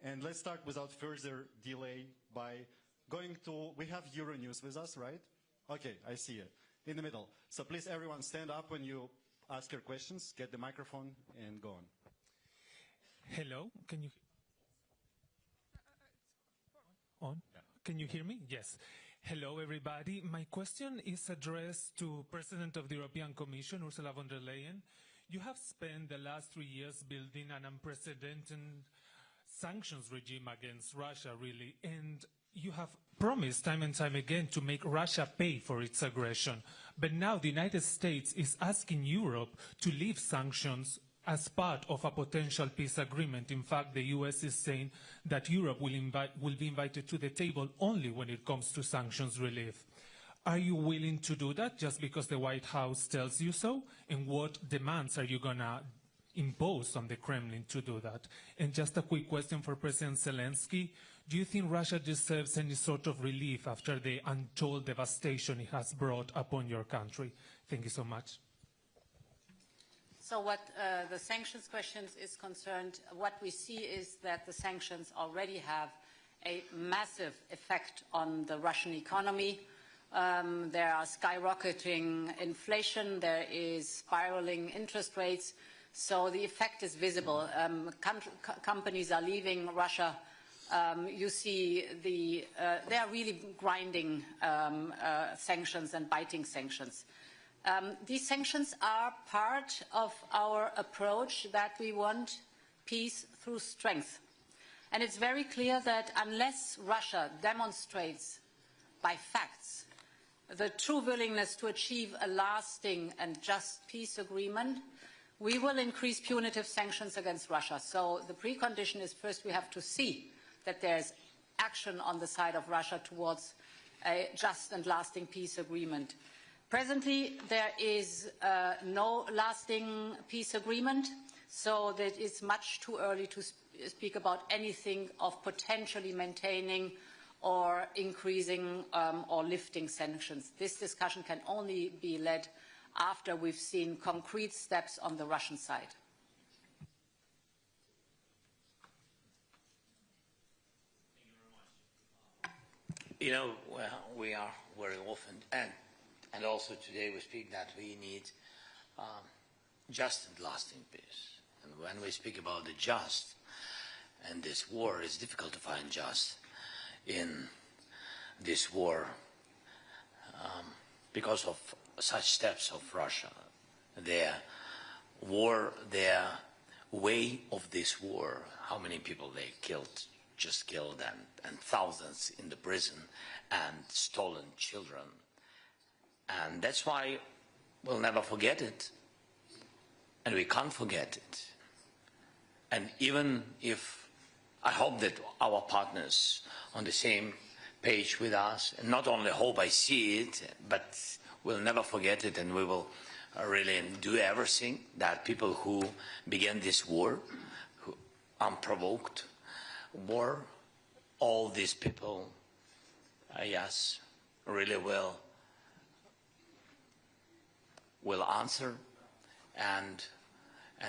And let's start without further delay by going to, we have Euronews with us, right? Okay, I see it. In the middle. So please everyone stand up when you ask your questions, get the microphone and go on. Hello, can you... On? Yeah. Can you hear me? Yes. Hello, everybody. My question is addressed to President of the European Commission, Ursula von der Leyen. You have spent the last 3 years building an unprecedented sanctions regime against Russia, really, and you have promised time and time again to make Russia pay for its aggression. But now the United States is asking Europe to leave sanctions as part of a potential peace agreement. In fact, the US is saying that Europe will be invited to the table only when it comes to sanctions relief. Are you willing to do that just because the White House tells you so? And what demands are you going to impose on the Kremlin to do that? And just a quick question for President Zelensky. Do you think Russia deserves any sort of relief after the untold devastation it has brought upon your country? Thank you so much. So what the sanctions questions is concerned, what we see is that the sanctions already have a massive effect on the Russian economy. There are skyrocketing inflation, there is spiraling interest rates, so the effect is visible. Companies are leaving Russia. You see they are really grinding sanctions and biting sanctions. These sanctions are part of our approach that we want peace through strength. And it's very clear that unless Russia demonstrates by facts the true willingness to achieve a lasting and just peace agreement, we will increase punitive sanctions against Russia. So the precondition is first we have to see that there's action on the side of Russia towards a just and lasting peace agreement. Presently, there is no lasting peace agreement, so that it's much too early to speak about anything of potentially maintaining or increasing or lifting sanctions. This discussion can only be led after we've seen concrete steps on the Russian side. You know, well, we are very often, and also today we speak that we need just and lasting peace. And when we speak about the just, and this war, it's difficult to find just in this war because of such steps of Russia. Their war, their way of this war, how many people they just killed, and thousands in the prison, and stolen children. And that's why we'll never forget it, and we can't forget it. And even if I hope that our partners on the same page with us, and not only hope, I see it, but we'll never forget it, and we will really do everything that people who began this war, who unprovoked war, all these people, yes, really will answer, and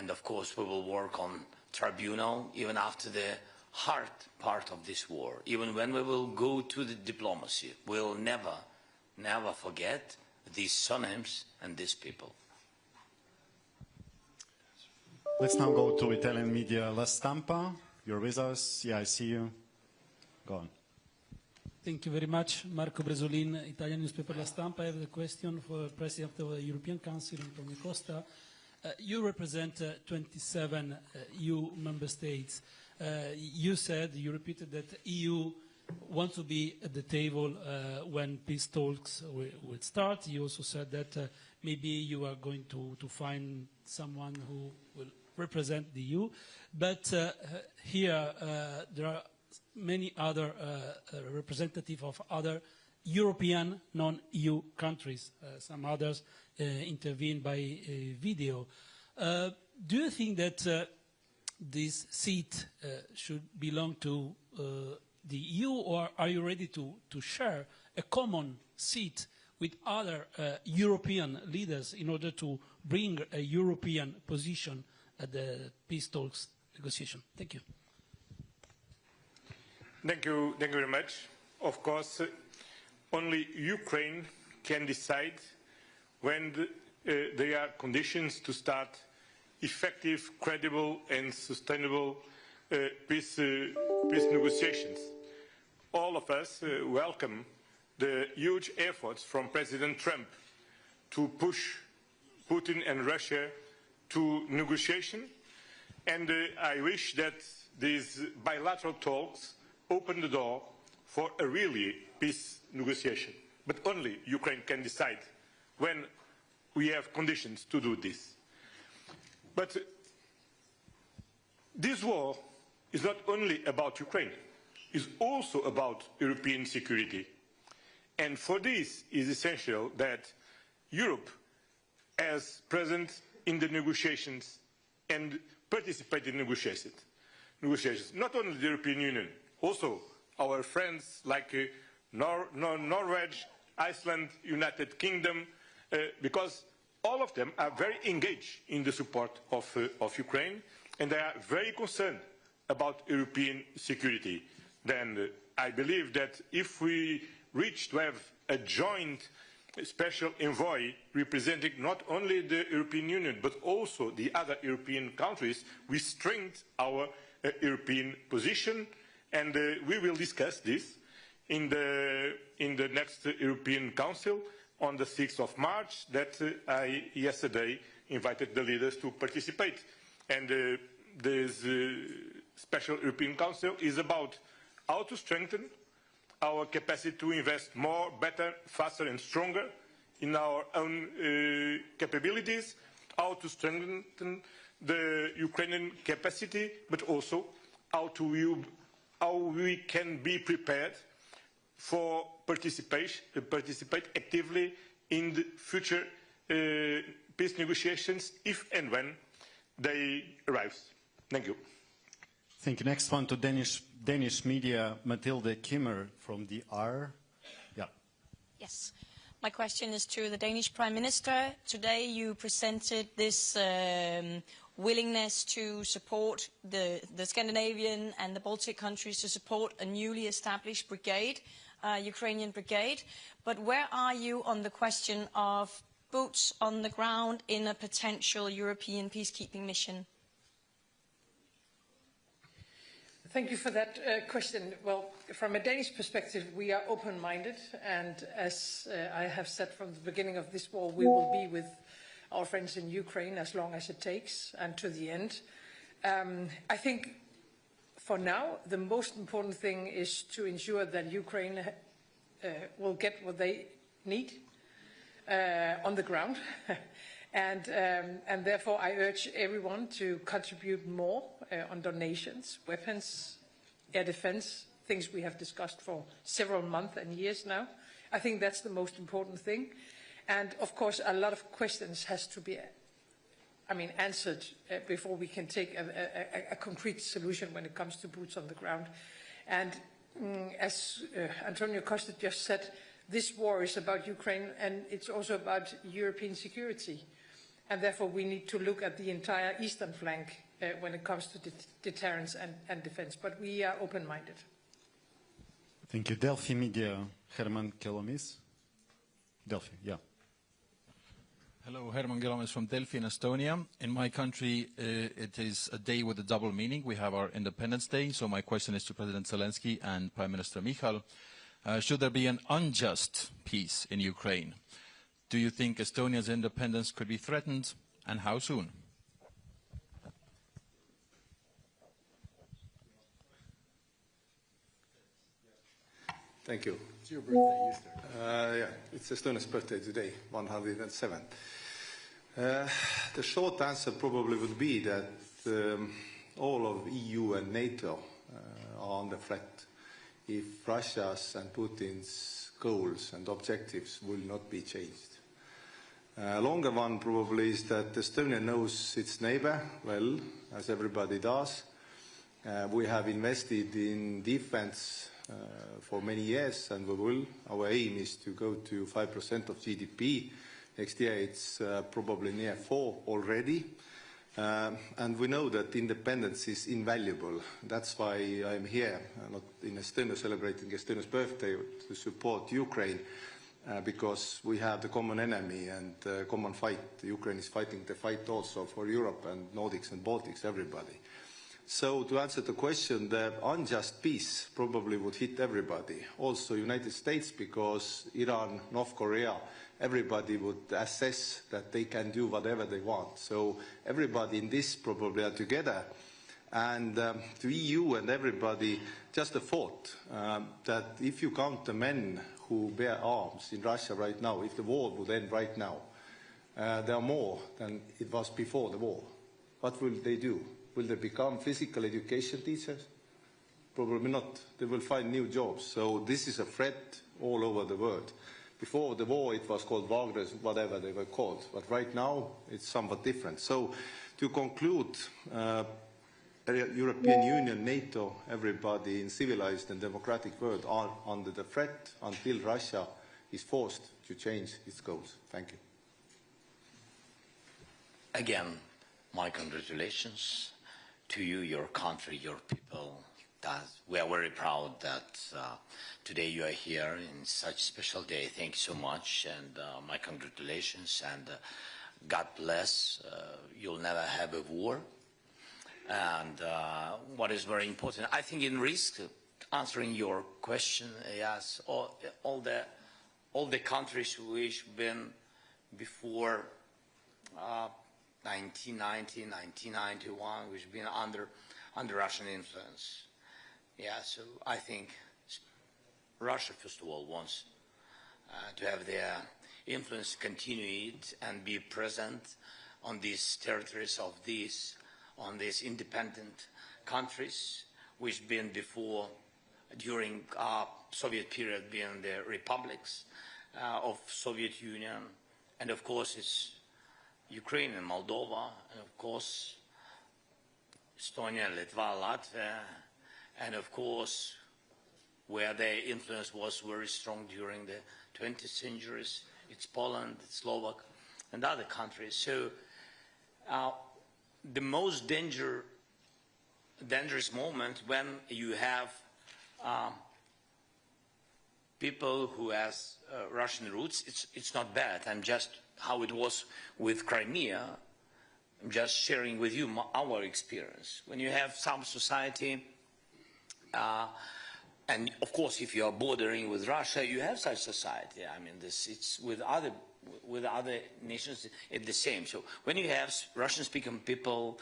of course we will work on tribunal even after the hard part of this war. Even when we will go to the diplomacy, we'll never forget these surnames and these people. Let's now go to Italian media. La Stampa, you're with us. Yeah, I see you. Go on. Thank you very much. Marco Bresolin, Italian newspaper La Stampa. I have a question for the President of the European Council, Antonio Costa. You represent 27 EU member states. You said, you repeated that EU wants to be at the table when peace talks will start. You also said that maybe you are going to find someone who will represent the EU. But here there are many other representatives of other European non-EU countries. Some others intervene by video. Do you think that this seat should belong to the EU, or are you ready to share a common seat with other European leaders in order to bring a European position at the peace talks negotiation? Thank you. Thank you very much. Of course, only Ukraine can decide when there are conditions to start effective, credible and sustainable peace negotiations. All of us welcome the huge efforts from President Trump to push Putin and Russia to negotiation, and I wish that these bilateral talks open the door for a really peace negotiation. But only Ukraine can decide when we have conditions to do this. But this war is not only about Ukraine, it's also about European security. And for this it is essential that Europe, as present in the negotiations and participate in negotiations. Not only the European Union, also our friends like Norway, Iceland, United Kingdom, because all of them are very engaged in the support of Ukraine, and they are very concerned about European security. Then I believe that if we reach to have a joint special envoy representing not only the European Union but also the other European countries, we strengthen our European position, and we will discuss this in the next European Council on the 6th of March that I yesterday invited the leaders to participate. And this special European Council is about how to strengthen our capacity to invest more, better, faster and stronger in our own capabilities, how to strengthen the Ukrainian capacity, but also how we can be prepared for participate actively in the future peace negotiations if and when they arrive. Thank you. Thank you. Next one to Danish media, Mathilde Kimmer from the R. Yeah. Yes. My question is to the Danish Prime Minister. Today you presented this willingness to support the Scandinavian and the Baltic countries to support a newly established brigade, Ukrainian brigade. But where are you on the question of boots on the ground in a potential European peacekeeping mission? Thank you for that question. Well, from a Danish perspective, we are open-minded, and as I have said from the beginning of this war, we will be with our friends in Ukraine as long as it takes and to the end. I think for now, the most important thing is to ensure that Ukraine will get what they need on the ground. And therefore, I urge everyone to contribute more on donations, weapons, air defense, things we have discussed for several months and years now. I think that's the most important thing. And of course, a lot of questions has to be, answered before we can take a concrete solution when it comes to boots on the ground. And as Antonio Costa just said, this war is about Ukraine and it's also about European security. And therefore, we need to look at the entire eastern flank when it comes to deterrence and defense. But we are open-minded. Thank you. Delphi Media, Herman Kelomis. Delphi, yeah. Hello, Herman Kelomis from Delphi in Estonia. In my country, it is a day with a double meaning. We have our Independence Day. So my question is to President Zelensky and Prime Minister Michal. Should there be an unjust peace in Ukraine? Do you think Estonia's independence could be threatened, and how soon? Thank you. It's your birthday, Easter. Yeah, it's Estonia's birthday today, 107. The short answer probably would be that all of EU and NATO are under threat if Russia's and Putin's goals and objectives will not be changed. Longer one probably is that Estonia knows its neighbor well, as everybody does. We have invested in defense for many years, and we will. Our aim is to go to 5% of GDP. Next year it's probably near 4 already. And we know that independence is invaluable. That's why I'm here, not in Estonia celebrating Estonia's birthday, to support Ukraine, because we have the common enemy and common fight. Ukraine is fighting the fight also for Europe and Nordics and Baltics, everybody. So to answer the question, the unjust peace probably would hit everybody, also United States, because Iran, North Korea, everybody would assess that they can do whatever they want. So everybody in this probably are together. And the EU and everybody, just a thought that if you count the men who bear arms in Russia right now, if the war would end right now, there are more than it was before the war. What will they do? Will they become physical education teachers? Probably not. They will find new jobs. So this is a threat all over the world. Before the war, it was called Wagner's, whatever they were called. But right now, it's somewhat different. So to conclude, European Union, NATO, everybody in civilized and democratic world are under the threat until Russia is forced to change its goals. Thank you. Again, my congratulations to you, your country, your people. We are very proud that today you are here in such a special day. Thank you so much, and my congratulations, and God bless. You'll never have a war. And what is very important, I think in risk, answering your question, yes, all the countries which been before 1990, 1991, which been under Russian influence. Yeah, so I think Russia, first of all, wants to have their influence continue and be present on these territories of on these independent countries, which been before, during Soviet period, being the republics of Soviet Union, and of course it's Ukraine and Moldova, and of course Estonia, Litva, Latvia, and of course where their influence was very strong during the 20th centuries, it's Poland, it's Slovak, and other countries. So the most dangerous moment when you have people who has Russian roots, it's not bad. I'm just, how it was with Crimea, I'm just sharing with you our experience. When you have some society, and of course if you are bordering with Russia, you have such society. I mean, it's with other nations, it's the same. So when you have Russian-speaking people,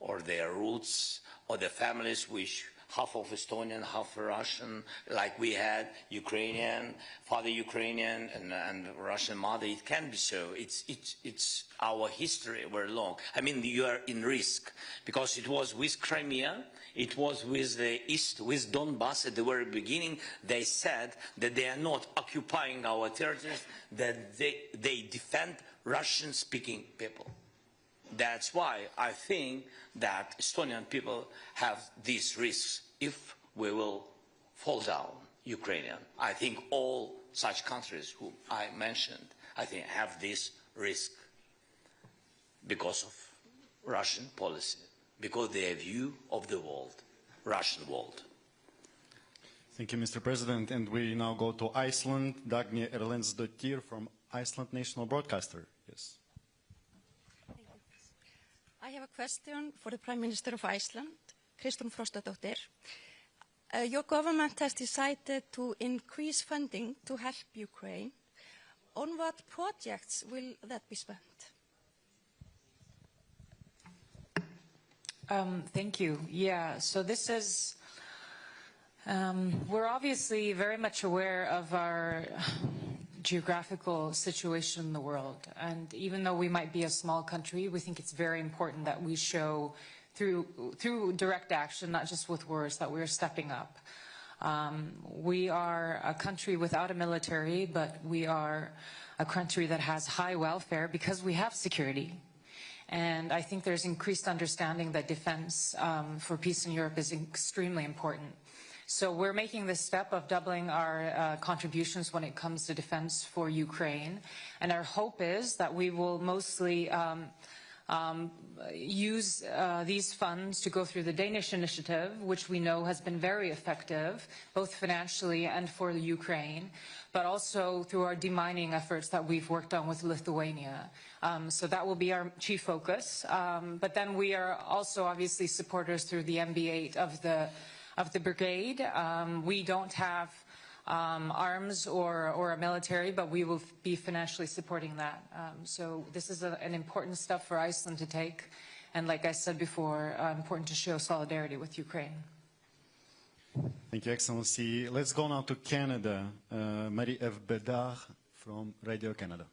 or their roots, or their families which half of Estonian, half Russian, like we had Ukrainian, father Ukrainian, and Russian mother, it can be so. It's our history very long. I mean, you are in risk, because it was with Crimea, it was with the East, with Donbass at the very beginning. They said that they are not occupying our territories, that they defend Russian-speaking people. That's why I think that Estonian people have these risks if we will fall down Ukrainian. I think all such countries who I mentioned, I think have this risk because of Russian policy, because their view of the world, Russian world. Thank you, Mr. President. And we now go to Iceland. Dagny Erlendsdottir from Iceland National Broadcaster. Yes. I have a question for the Prime Minister of Iceland, Kristrún Frostadóttir. Your government has decided to increase funding to help Ukraine. On what projects will that be spent? Thank you. Yeah, so this is, we're obviously very much aware of our geographical situation in the world. And even though we might be a small country, we think it's very important that we show through direct action, not just with words, that we're stepping up. We are a country without a military, but we are a country that has high welfare because we have security. And I think there's increased understanding that defense for peace in Europe is extremely important. So we're making this step of doubling our contributions when it comes to defense for Ukraine. And our hope is that we will mostly use these funds to go through the Danish initiative, which we know has been very effective, both financially and for the Ukraine, but also through our demining efforts that we've worked on with Lithuania. So that will be our chief focus. But then we are also obviously supporters through the MB8 of the brigade. We don't have arms or a military, but we will be financially supporting that. So this is an important step for Iceland to take. And like I said before, important to show solidarity with Ukraine. Thank you, Excellency. Let's go now to Canada. Marie-Ève Bédard from Radio Canada.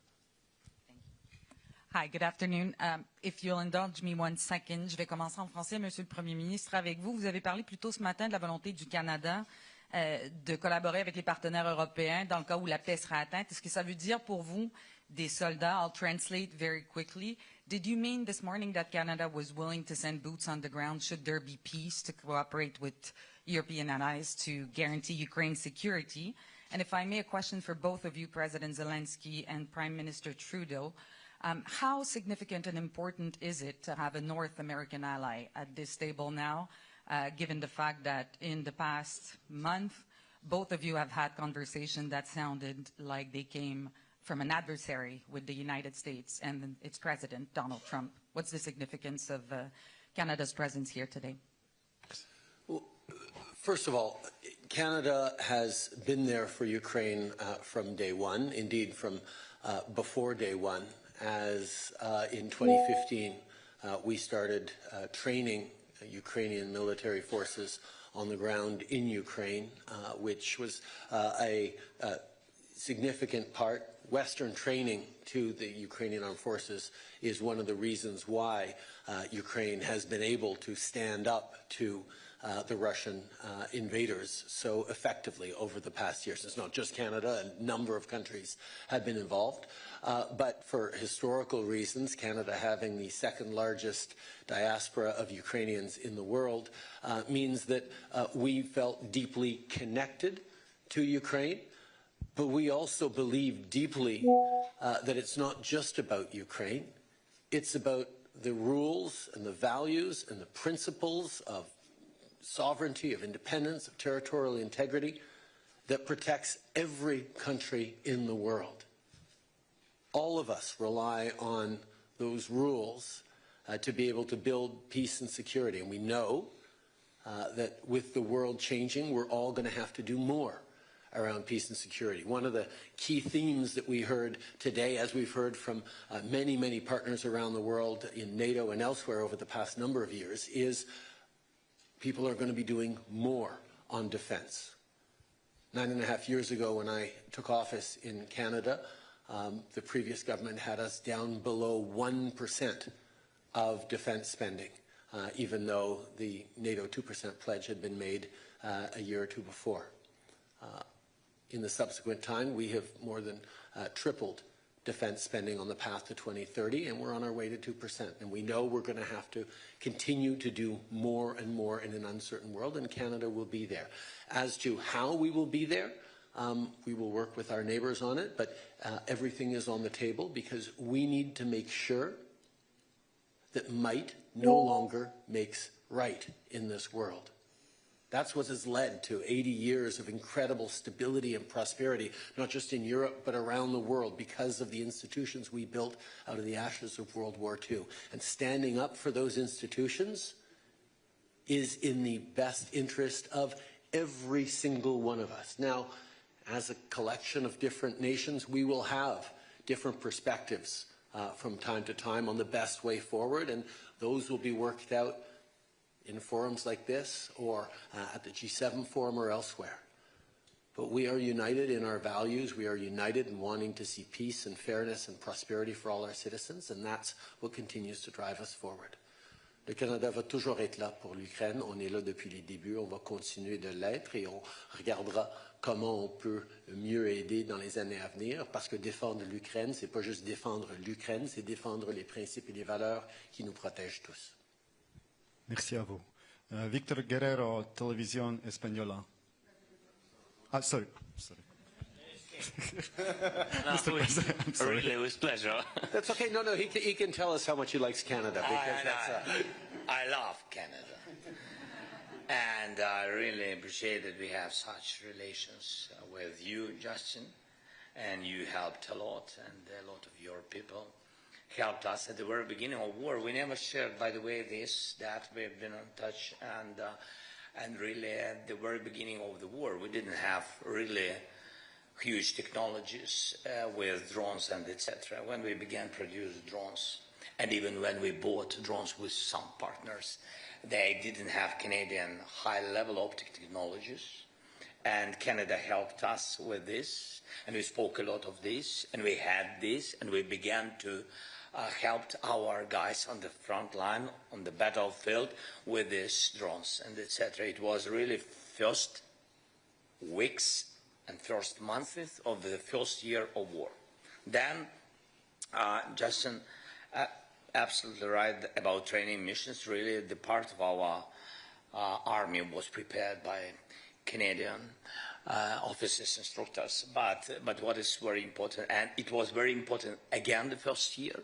Hi, good afternoon. If you'll indulge me 1 second, je vais commencer en français, Monsieur le Premier ministre, avec vous. Vous avez parlé plus tôt ce matin de la volonté du Canada de collaborer avec les partenaires européens dans le cas où la paix sera atteinte. Est-ce que ça veut dire pour vous des soldats? I'll translate very quickly. Did you mean this morning that Canada was willing to send boots on the ground should there be peace to cooperate with European allies to guarantee Ukraine's security? And if I may, a question for both of you, President Zelensky and Prime Minister Trudeau. How significant and important is it to have a North American ally at this table now, given the fact that in the past month, both of you have had conversations that sounded like they came from an adversary with the United States and its president, Donald Trump? What's the significance of Canada's presence here today? Well, first of all, Canada has been there for Ukraine from day one, indeed from before day one, as in 2015 we started training Ukrainian military forces on the ground in Ukraine, which was a significant part. Western training to the Ukrainian armed forces is one of the reasons why Ukraine has been able to stand up to the Russian invaders so effectively over the past years. It's not just Canada, a number of countries have been involved. But for historical reasons, Canada having the second largest diaspora of Ukrainians in the world means that we felt deeply connected to Ukraine, but we also believe deeply that it's not just about Ukraine. It's about the rules and the values and the principles of sovereignty, of independence, of territorial integrity that protects every country in the world. All of us rely on those rules to be able to build peace and security. And we know that with the world changing, we're all going to have to do more around peace and security. One of the key themes that we heard today, as we've heard from many, many partners around the world in NATO and elsewhere over the past number of years, is people are going to be doing more on defense. 9.5 years ago, when I took office in Canada, the previous government had us down below 1% of defense spending, even though the NATO 2% pledge had been made a year or two before. In the subsequent time, we have more than tripled defense spending on the path to 2030, and we're on our way to 2%. And we know we're going to have to continue to do more and more in an uncertain world, and Canada will be there. As to how we will be there, we will work with our neighbors on it, but everything is on the table because we need to make sure that might no longer makes right in this world. That's what has led to 80 years of incredible stability and prosperity, not just in Europe, but around the world, because of the institutions we built out of the ashes of World War II. And standing up for those institutions is in the best interest of every single one of us. Now, as a collection of different nations, we will have different perspectives from time to time on the best way forward, and those will be worked out in forums like this or at the G7 forum or elsewhere. But we are united in our values. We are united in wanting to see peace and fairness and prosperity for all our citizens, and that's what continues to drive us forward. Le Canada va toujours être là pour l'Ukraine. On est là depuis les débuts. On va continuer de l'être et on regardera comment on peut mieux aider dans les années à venir, parce que défendre l'Ukraine, c'est pas juste défendre l'Ukraine, c'est défendre les principes et les valeurs qui nous protègent tous. Merci à vous. Víctor Guerrero, Televisión Española. Sorry. Mr. President, I'm sorry. Really, with pleasure. That's okay. No, no, he can tell us how much he likes Canada. Because I love Canada. And I really appreciate that we have such relations with you, Justin. And you helped a lot, and a lot of your people helped us at the very beginning of war. We never shared, by the way, that we've been in touch, and really at the very beginning of the war, we didn't have really huge technologies with drones and etc. When we began to produce drones, and even when we bought drones with some partners, they didn't have Canadian high-level optic technologies, and Canada helped us with this, and we spoke a lot of this, and we had this, and we began to help our guys on the front line, on the battlefield, with these drones and etc. It was really first weeks and first months of the first year of war. Then, Justin, absolutely right about training missions. Really, the part of our army was prepared by Canadian officers, instructors. But what is very important, and it was very important again the first year,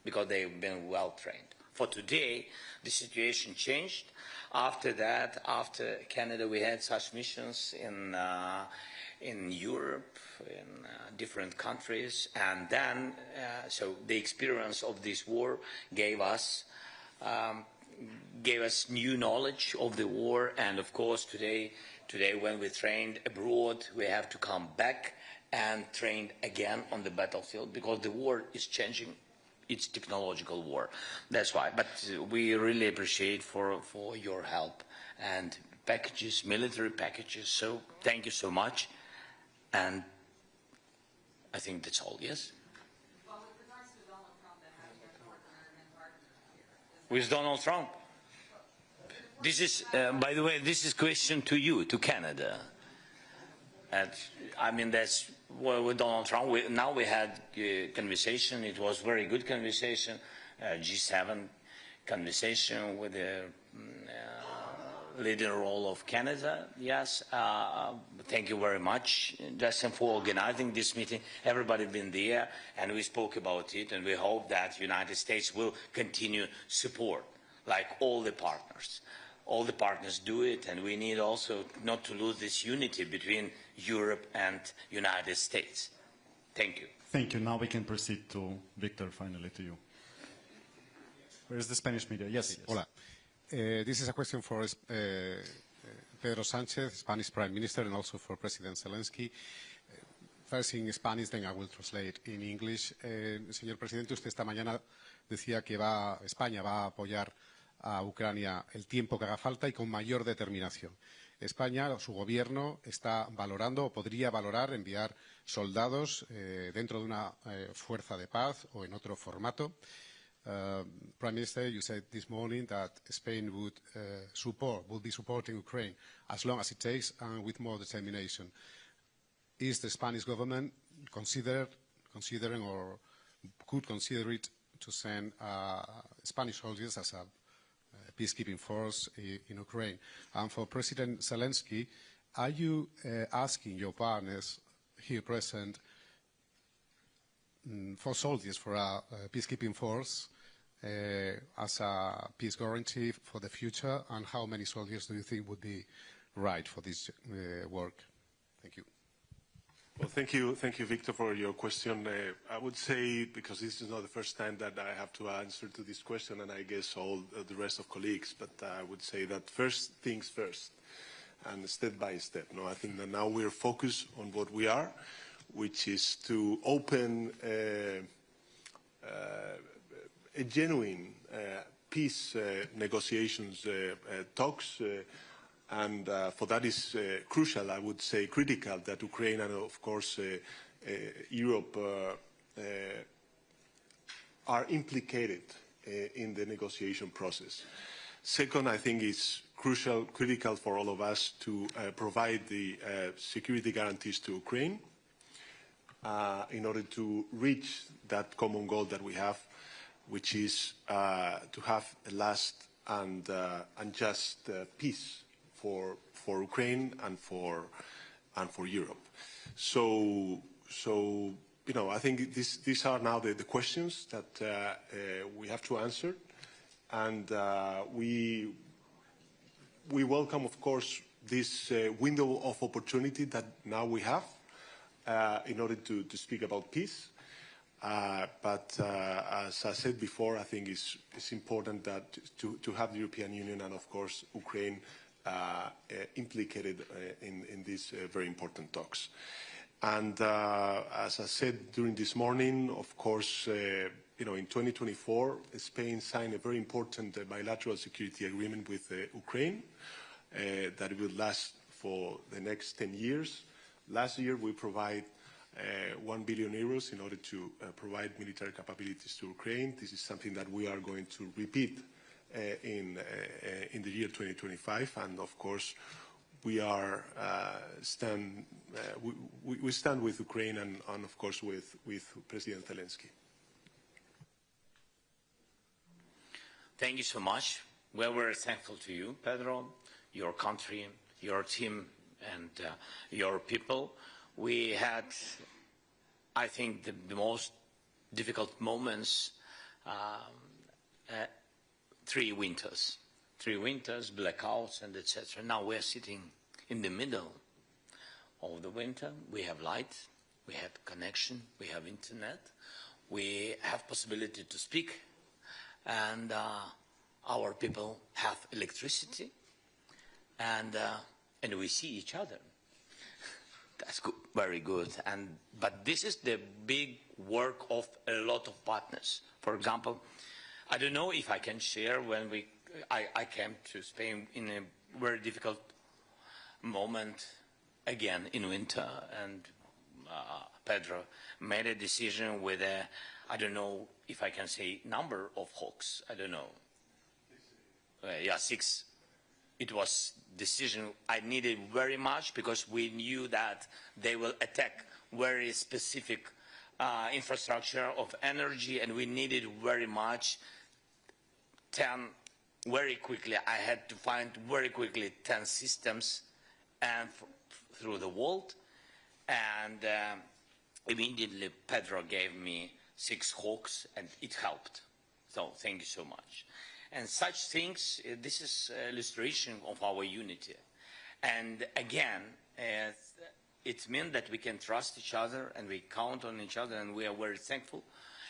because they've been well trained. For today, the situation changed. After that, after Canada, we had such missions in Europe, in different countries, and then so the experience of this war gave us new knowledge of the war, and of course today when we trained abroad, we have to come back and train again on the battlefield, because the war is changing. It's technological war. That's why. But we really appreciate for your help and packages, military packages. So thank you so much. And I think that's all, yes? Well, with regards to Donald Trump and having a North American partner here. With Donald Trump? This is, by the way, this is a question to you, to Canada. And I mean, that's well, with Donald Trump. Now we had a conversation. It was very good conversation, G7 conversation with the leading role of Canada. Yes, thank you very much, Justin, for organizing this meeting. Everybody been there, and we spoke about it, and we hope that the United States will continue support, like all the partners. All the partners do it, and we need also not to lose this unity between Europe and United States. Thank you. Thank you. Now we can proceed to Victor, finally, to you. Where is the Spanish media? Yes. Hola. This is a question for Pedro Sánchez, Spanish Prime Minister, and also for President Zelensky. First in Spanish, then I will translate in English. Señor Presidente, usted esta mañana decía que España va a apoyar a Ucrania el tiempo que haga falta y con mayor determinación. España, su gobierno, está valorando o podría valorar enviar soldados dentro de una fuerza de paz o en otro formato. Prime Minister, you said this morning that Spain would be supporting Ukraine as long as it takes and with more determination. Is the Spanish government considering or could consider it to send Spanish soldiers as a peacekeeping force in Ukraine? And for President Zelensky, are you asking your partners here present for soldiers for a peacekeeping force as a peace guarantee for the future? And how many soldiers do you think would be right for this work? Thank you. Well, thank you, Victor, for your question. I would say, because this is not the first time that I have to answer to this question, and I guess all the rest of colleagues, but I would say that first things first, and step by step. No, I think that now we're focused on what we are, which is to open a genuine peace negotiations talks. And for that is crucial, I would say critical, that Ukraine and of course Europe are implicated in the negotiation process. Second, I think it's critical for all of us to provide the security guarantees to Ukraine in order to reach that common goal that we have, which is to have a last and just peace for Ukraine and for Europe. So you know, I think these are now the questions that we have to answer, and we welcome, of course, this window of opportunity that now we have in order to speak about peace. But as I said before, I think it's important that to have the European Union and, of course, Ukraine implicated in these very important talks. And as I said during this morning, of course, you know, in 2024, Spain signed a very important bilateral security agreement with Ukraine that will last for the next 10 years. Last year, we provide 1 billion euros in order to provide military capabilities to Ukraine. This is something that we are going to repeat in the year 2025, and of course, we are we stand with Ukraine and of course with President Zelensky. Thank you so much. We're very thankful to you, Pedro, your country, your team, and your people. We had, I think, the most difficult moments, 3 winters, blackouts, and etc. Now we're sitting in the middle of the winter. We have light, we have connection, we have internet, we have possibility to speak, and our people have electricity, and we see each other. That's good, very good. But this is the big work of a lot of partners. For example, I don't know if I can share when I came to Spain in a very difficult moment again in winter, and Pedro made a decision with I don't know if I can say number of hawks. I don't know. Yeah, 6. It was decision I needed very much because we knew that they will attack very specific infrastructure of energy, and we needed very much 10 very quickly. I had to find very quickly 10 systems and through the world, and immediately Pedro gave me 6 hawks, and it helped. So thank you so much. And such things, this is illustration of our unity. And again, it means that we can trust each other and we count on each other, and we are very thankful.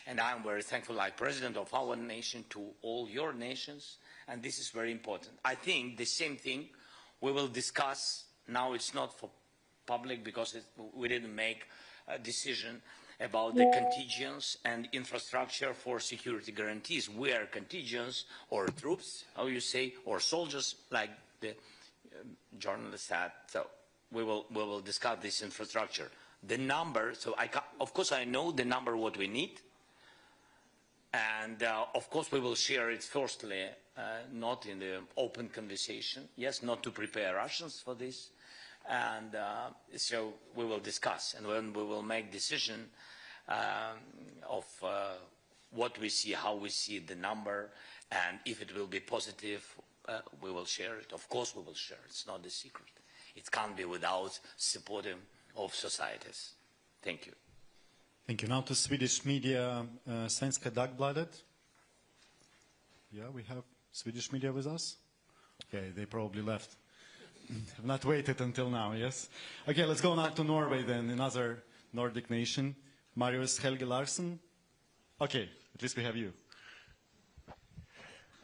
And I'm very thankful, like president of our nation, to all your nations, and this is very important. I think the same thing we will discuss. Now it's not for public because we didn't make a decision about the contingents and infrastructure for security guarantees. We are contingents or troops, how you say, or soldiers, like the journalist said. So we will discuss this infrastructure. The number, so of course I know the number what we need, and of course we will share it firstly, not in the open conversation. Yes, not to prepare Russians for this. And so we will discuss, and when we will make decision of what we see, how we see the number, and if it will be positive, we will share it. Of course we will share it. It's not a secret. It can't be without supporting of societies. Thank you. Thank you. Now to Swedish media, Svenska Dagbladet. Yeah, we have Swedish media with us. Okay, they probably left. Have not waited until now, yes? Okay, let's go now to Norway then, another Nordic nation. Marius Helge Larsen. Okay, at least we have you.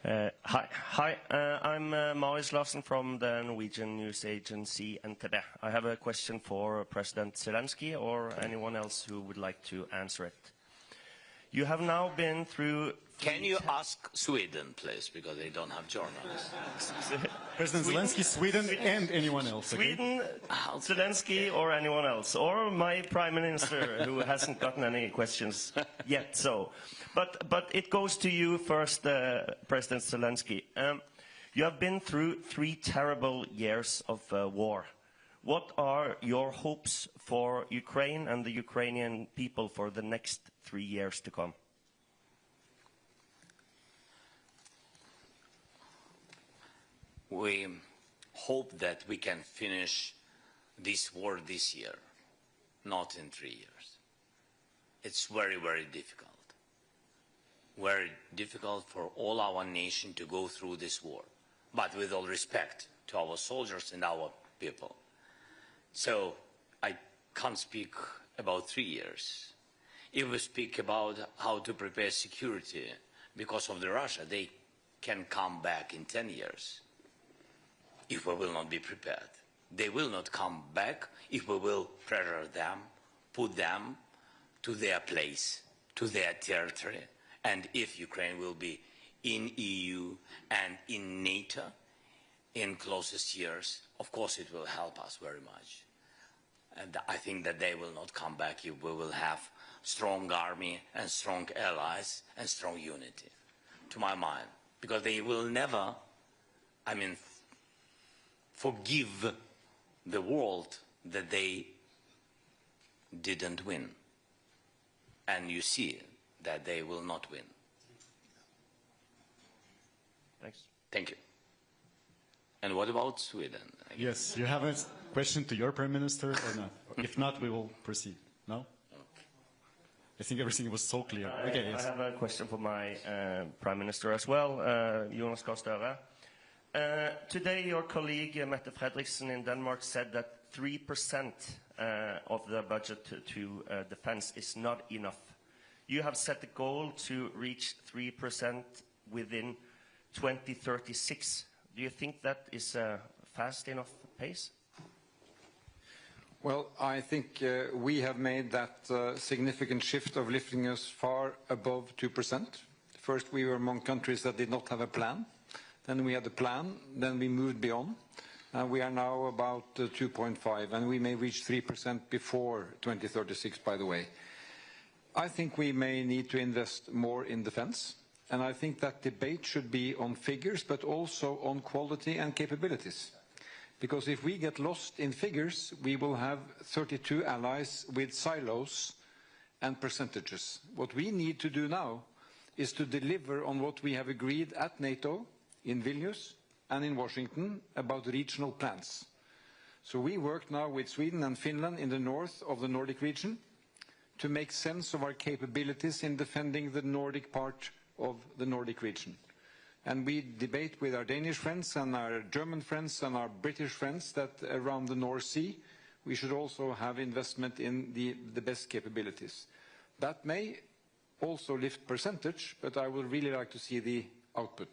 Hi. I'm Marius Larsen from the Norwegian news agency NTB. I have a question for President Zelensky or anyone else who would like to answer it. You have now been through... Can you ask Sweden, please, because they don't have journalists. President Zelensky, Sweden, and anyone else. Okay? Sweden, Zelensky, or anyone else. Or my Prime Minister, who hasn't gotten any questions yet. So, but it goes to you first, President Zelensky. You have been through 3 terrible years of war. What are your hopes for Ukraine and the Ukrainian people for the next 3 years to come? We hope that we can finish this war this year. not in 3 years. It's very, very difficult. Very difficult for all our nation to go through this war, but with all respect to our soldiers and our people. So I can't speak about 3 years. If we speak about how to prepare security because of the Russia, they can come back in 10 years if we will not be prepared. They will not come back if we will pressure them, put them to their place, to their territory, and if Ukraine will be in EU and in NATO in closest years, of course it will help us very much. And I think that they will not come back if we will have strong army and strong allies and strong unity, to my mind. Because they will never, forgive the world that they didn't win. And you see that they will not win. Thanks. Thank you. And what about Sweden? Yes, you have a question to your Prime Minister or not? If not, we will proceed. No? I think everything was so clear. Okay, yes. I have a question for my Prime Minister as well, Jonas Gahr Støre. Today, your colleague Mette Frederiksen in Denmark said that 3% of the budget to defense is not enough. You have set the goal to reach 3% within 2036. Do you think that is a fast enough pace? Well, I think we have made that significant shift of lifting us far above 2%. First, we were among countries that did not have a plan. Then we had a plan. Then we moved beyond. We are now about 2.5, and we may reach 3% before 2036, by the way. I think we may need to invest more in defense, and I think that debate should be on figures, but also on quality and capabilities. Because if we get lost in figures, we will have 32 allies with silos and percentages. What we need to do now is to deliver on what we have agreed at NATO, in Vilnius and in Washington, about regional plans. So we work now with Sweden and Finland in the north of the Nordic region to make sense of our capabilities in defending the Nordic part of the Nordic region. And we debate with our Danish friends and our German friends and our British friends that around the North Sea we should also have investment in the best capabilities. That may also lift percentage, but I would really like to see the output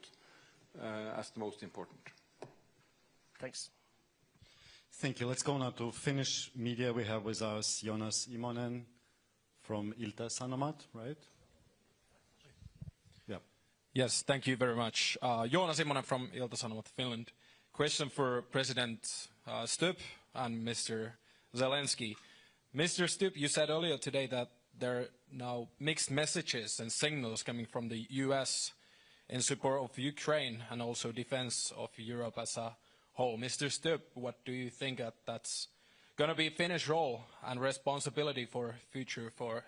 as the most important. Thanks. Thank you. Let's go now to Finnish media. We have with us Jonas Imonen from Ilta Sanomat, right? Yeah. Yes, thank you very much. Jonas Imonen from Ilta Sanomat, Finland. Question for President Stubb and Mr. Zelensky. Mr. Stubb, you said earlier today that there are now mixed messages and signals coming from the US in support of Ukraine and also defense of Europe as a whole. Mr. Stubb, what do you think that's going to be Finnish role and responsibility for future for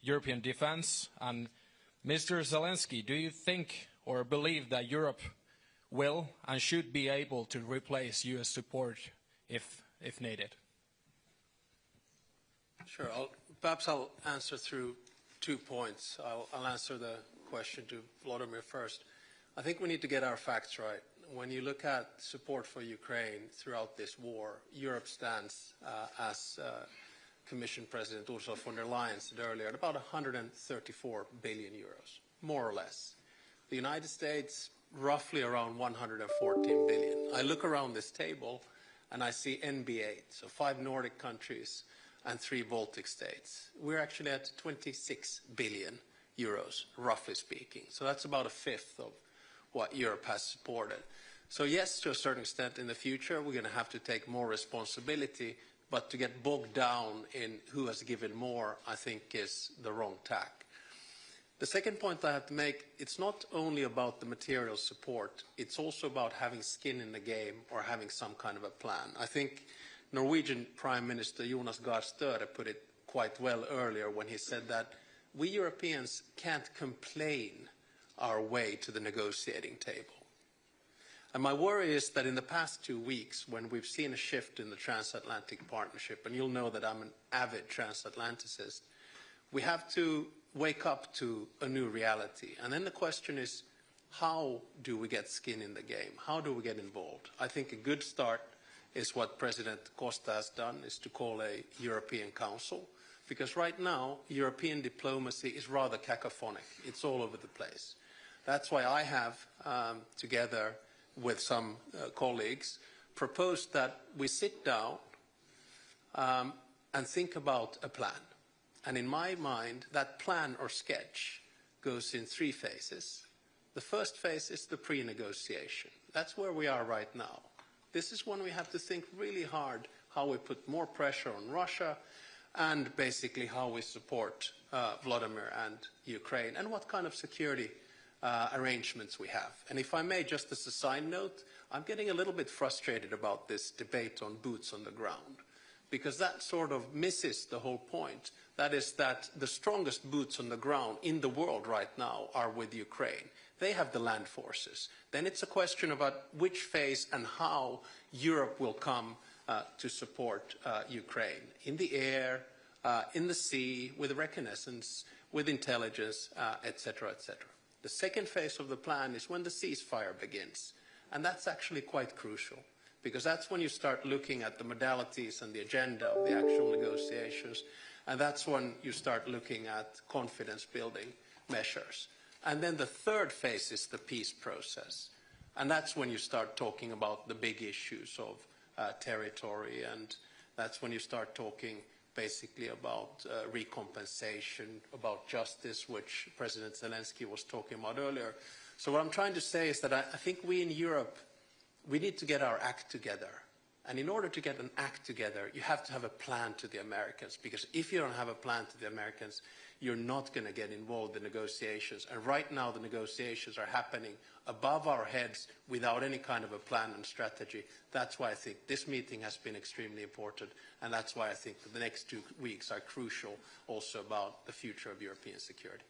European defense? And Mr. Zelensky, do you think or believe that Europe will and should be able to replace US support if needed? Sure. Perhaps I'll answer through 2 points. I'll answer the question to Vladimir first. I think we need to get our facts right. When you look at support for Ukraine throughout this war, Europe stands, as Commission President Ursula von der Leyen said earlier, at about 134 billion euros, more or less. The United States, roughly around 114 billion. I look around this table and I see NBA, so 5 Nordic countries and 3 Baltic states. We're actually at 26 billion euros, roughly speaking. So that's about a fifth of what Europe has supported. So yes, to a certain extent in the future, we're going to have to take more responsibility, but to get bogged down in who has given more, I think is the wrong tack. The second point I have to make, it's not only about the material support, it's also about having skin in the game or having some kind of a plan. I think Norwegian Prime Minister Jonas Gahr Støre put it quite well earlier when he said that we Europeans can't complain our way to the negotiating table. And my worry is that in the past 2 weeks, when we've seen a shift in the transatlantic partnership, and you'll know that I'm an avid transatlanticist, we have to wake up to a new reality. And then the question is, how do we get skin in the game? How do we get involved? I think a good start is what President Costa has done, is to call a European Council. Because right now, European diplomacy is rather cacophonic. It's all over the place. That's why I have, together with some colleagues, proposed that we sit down and think about a plan. And in my mind, that plan or sketch goes in 3 phases. The first phase is the pre-negotiation. That's where we are right now. This is when we have to think really hard how we put more pressure on Russia and basically how we support Vladimir and Ukraine and what kind of security arrangements we have. And if I may, just as a side note, I'm getting a little bit frustrated about this debate on boots on the ground, because that sort of misses the whole point. That is that the strongest boots on the ground in the world right now are with Ukraine. They have the land forces. Then it's a question about which phase and how Europe will come to support Ukraine. In the air, in the sea, with reconnaissance, with intelligence, etc., etc. The second phase of the plan is when the ceasefire begins. And that's actually quite crucial, because that's when you start looking at the modalities and the agenda of the actual negotiations. And that's when you start looking at confidence-building measures. And then the third phase is the peace process. And that's when you start talking about the big issues of territory, and that's when you start talking basically about recompensation, about justice, which President Zelensky was talking about earlier. So what I'm trying to say is that I think we in Europe, we need to get our act together. And in order to get an act together, you have to have a plan to the Americans, because if you don't have a plan to the Americans, you're not going to get involved in negotiations. And right now the negotiations are happening above our heads without any kind of a plan and strategy. That's why I think this meeting has been extremely important, and that's why I think that the next 2 weeks are crucial also about the future of European security.